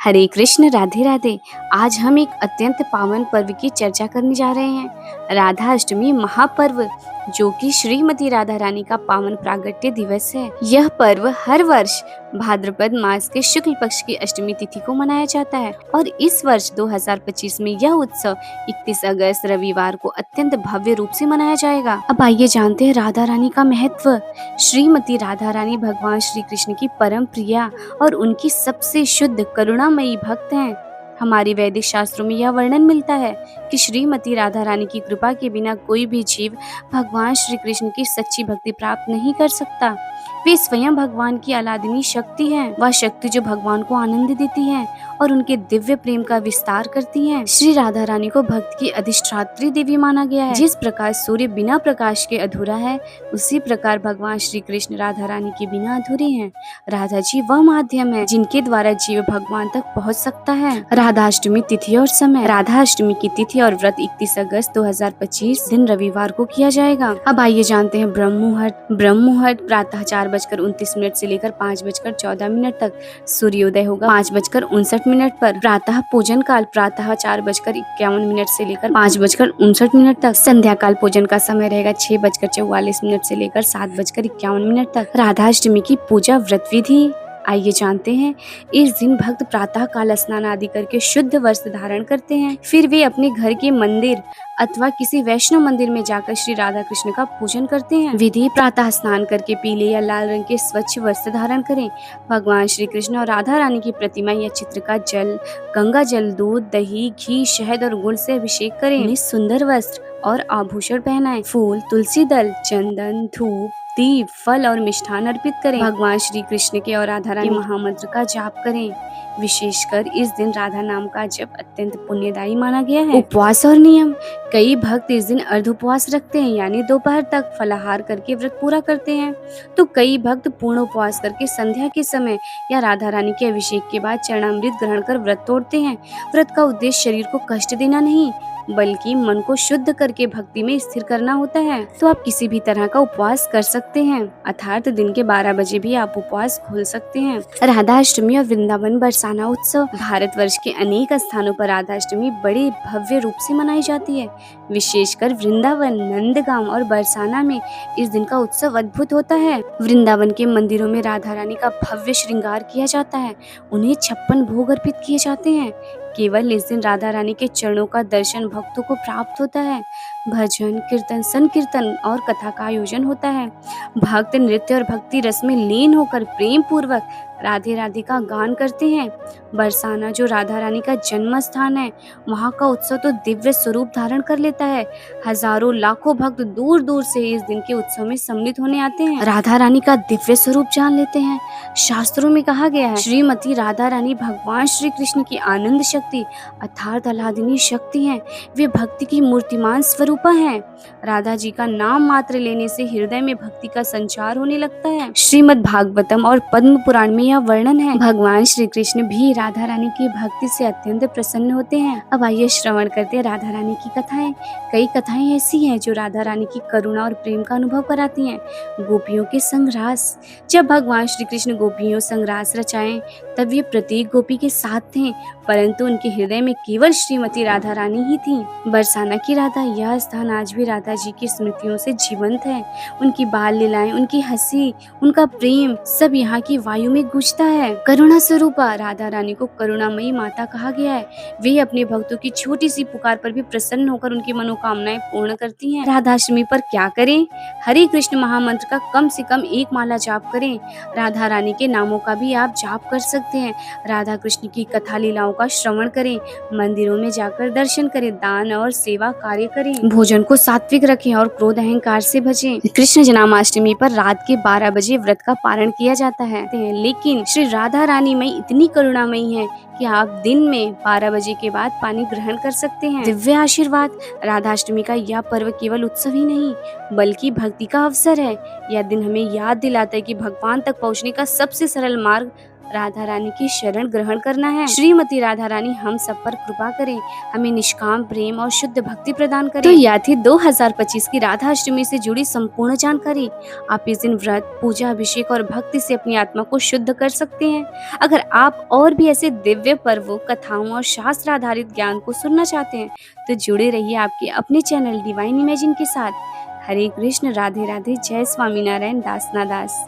हरे कृष्ण, राधे राधे। आज हम एक अत्यंत पावन पर्व की चर्चा करने जा रहे हैं, राधा अष्टमी महापर्व, जो कि श्रीमती राधा रानी का पावन प्रागट्य दिवस है। यह पर्व हर वर्ष भाद्रपद मास के शुक्ल पक्ष की अष्टमी तिथि को मनाया जाता है और इस वर्ष 2025 में यह उत्सव 31 अगस्त रविवार को अत्यंत भव्य रूप से मनाया जाएगा। अब आइए जानते हैं राधा रानी का महत्व। श्रीमती राधा रानी भगवान श्री कृष्ण की परम प्रिया और उनकी सबसे शुद्ध करुणामयी भक्त हैं। हमारी वैदिक शास्त्रों में यह वर्णन मिलता है कि श्रीमती राधा रानी की कृपा के बिना कोई भी जीव भगवान श्री कृष्ण की सच्ची भक्ति प्राप्त नहीं कर सकता। वे स्वयं भगवान की अलादिनी शक्ति हैं, वह शक्ति जो भगवान को आनंद देती है और उनके दिव्य प्रेम का विस्तार करती है। श्री राधा रानी को भक्त की अधिष्ठात्री देवी माना गया है। जिस प्रकार सूर्य बिना प्रकाश के अधूरा है, उसी प्रकार भगवान श्री कृष्ण राधा रानी के बिना अधूरे हैं। राधा जी वह माध्यम है जिनके द्वारा जीव भगवान तक पहुंच सकता है। राधाष्टमी तिथि और समय। राधाष्टमी की तिथि और व्रत 31 अगस्त 2025 दिन रविवार को किया जाएगा। अब आइए जानते हैं ब्रह्म मुहूर्त। ब्रह्म मुहूर्त प्रातः 4:29 से लेकर 5:14 तक। सूर्योदय होगा 5:59 पर। प्रातः पूजन काल प्रातः 4:51 से लेकर 5:59 तक। संध्या काल पूजन का समय रहेगा 6:44 से लेकर 7:51 तक। राधाष्टमी की पूजा व्रत विधि आइए जानते हैं। इस दिन भक्त प्रातः काल स्नान आदि करके शुद्ध वस्त्र धारण करते हैं। फिर वे अपने घर के मंदिर अथवा किसी वैष्णव मंदिर में जाकर श्री राधा कृष्ण का पूजन करते हैं। विधि प्रातः स्नान करके पीले या लाल रंग के स्वच्छ वस्त्र धारण करें। भगवान श्री कृष्ण और राधा रानी की प्रतिमा या चित्र का जल, गंगा जल, दूध, दही, घी, शहद और गुड़ से अभिषेक करें। उन्हें सुंदर वस्त्र और आभूषण पहनाएं। फूल, तुलसी दल, चंदन, धूप, दीप, फल और मिष्ठान अर्पित करें। भगवान श्री कृष्ण के और राधा रानी महामंत्र का जाप करें। विशेषकर इस दिन राधा नाम का जप अत्यंत पुण्यदायी माना गया है। उपवास और नियम। कई भक्त इस दिन अर्ध उपवास रखते हैं, यानी दोपहर तक फलाहार करके व्रत पूरा करते हैं, तो कई भक्त पूर्ण उपवास करके संध्या के समय या राधा रानी के अभिषेक के बाद चरणामृत ग्रहण कर व्रत तोड़ते हैं। व्रत का उद्देश्य शरीर को कष्ट देना नहीं, बल्कि मन को शुद्ध करके भक्ति में स्थिर करना होता है। तो आप किसी भी तरह का उपवास कर सकते हैं, अर्थात दिन के 12 बजे भी आप उपवास खोल सकते हैं। राधाष्टमी और वृंदावन बरसाना उत्सव। भारतवर्ष के अनेक स्थानों पर राधाष्टमी बड़े भव्य रूप से मनाई जाती है। विशेषकर वृंदावन, नंदगांव और बरसाना में इस दिन का उत्सव अद्भुत होता है। वृंदावन के मंदिरों में राधा रानी का भव्य श्रृंगार किया जाता है। उन्हें 56 भोग अर्पित किए जाते हैं। केवल इस दिन राधा रानी के चरणों का दर्शन भक्तों को प्राप्त होता है। भजन, कीर्तन, संकीर्तन और कथा का आयोजन होता है। भक्त नृत्य और भक्ति रस में लीन होकर प्रेम पूर्वक राधे राधे का गान करते हैं। बरसाना जो राधा रानी का जन्म स्थान है, वहाँ का उत्सव तो दिव्य स्वरूप धारण कर लेता है। हजारों लाखों भक्त दूर दूर से इस दिन के उत्सव में सम्मिलित होने आते हैं, राधा रानी का दिव्य स्वरूप जान लेते हैं। शास्त्रों में कहा गया है, श्रीमती राधा रानी भगवान श्री कृष्ण की आनंद शक्ति अर्थात अलादिनी शक्ति हैं। वे भक्ति की मूर्तिमान स्वरूपा हैं। राधा जी का नाम मात्र लेने से हृदय में भक्ति का संचार होने लगता है। श्रीमद् भागवतम और पद्म पुराण में यह वर्णन है। भगवान श्री कृष्ण भी राधा रानी की भक्ति से अत्यंत प्रसन्न होते हैं। अब आइए श्रवण करते हैं राधा रानी की कथाएं। कई कथाएं ऐसी हैं जो राधा रानी की करुणा और प्रेम का अनुभव कराती हैं। गोपियों के संग रास। जब भगवान श्री कृष्ण गोपियों संग रास रचाएं, तब वे प्रत्येक गोपी के साथ थे, परंतु उनके हृदय में केवल श्रीमती राधा रानी ही थी। बरसाना की राधा। यह स्थान आज भी राधा जी की स्मृतियों से जीवंत है। उनकी बाल लीलाएं, उनकी हंसी, उनका प्रेम सब यहाँ की वायु में गूंजता है। करुणा स्वरूपा। राधा रानी को करुणामयी माता कहा गया है। वे अपने भक्तों की छोटी सी पुकार पर भी प्रसन्न होकर उनकी मनोकामनाएं पूर्ण करती हैं। राधाष्टमी पर क्या करें? हरे कृष्ण महामंत्र का कम से कम 1 माला जाप करें। राधा रानी के नामों का भी आप जाप कर सकते हैं। राधा कृष्ण की कथा लीलाओं का श्रवण करें। मंदिरों में जाकर दर्शन करें। दान और सेवा कार्य करें। भोजन को सात्विक रखें और क्रोध अहंकार से बचें। कृष्ण जन्माष्टमी पर रात के 12 बजे व्रत का पारण किया जाता है, लेकिन श्री राधा रानी में इतनी करुणामयी है कि आप दिन में 12 बजे के बाद पानी ग्रहण कर सकते हैं। दिव्य आशीर्वाद। राधाष्टमी का यह पर्व केवल उत्सव ही नहीं, बल्कि भक्ति का अवसर है। यह दिन हमें याद दिलाता है कि भगवान तक पहुंचने का सबसे सरल मार्ग राधा रानी की शरण ग्रहण करना है। श्रीमती राधा रानी हम सब पर कृपा करें, हमें निष्काम प्रेम और शुद्ध भक्ति प्रदान करें। तो यह थी 2025 की राधा अष्टमी से जुड़ी संपूर्ण जानकारी। आप इस दिन व्रत, पूजा, अभिषेक और भक्ति से अपनी आत्मा को शुद्ध कर सकते हैं। अगर आप और भी ऐसे दिव्य पर्वों, कथाओं और शास्त्र आधारित ज्ञान को सुनना चाहते हैं तो जुड़े रहिए आपके अपने चैनल डिवाइन इमेजिन के साथ। हरे कृष्ण, राधे राधे, जय स्वामीनारायण, दासना दास।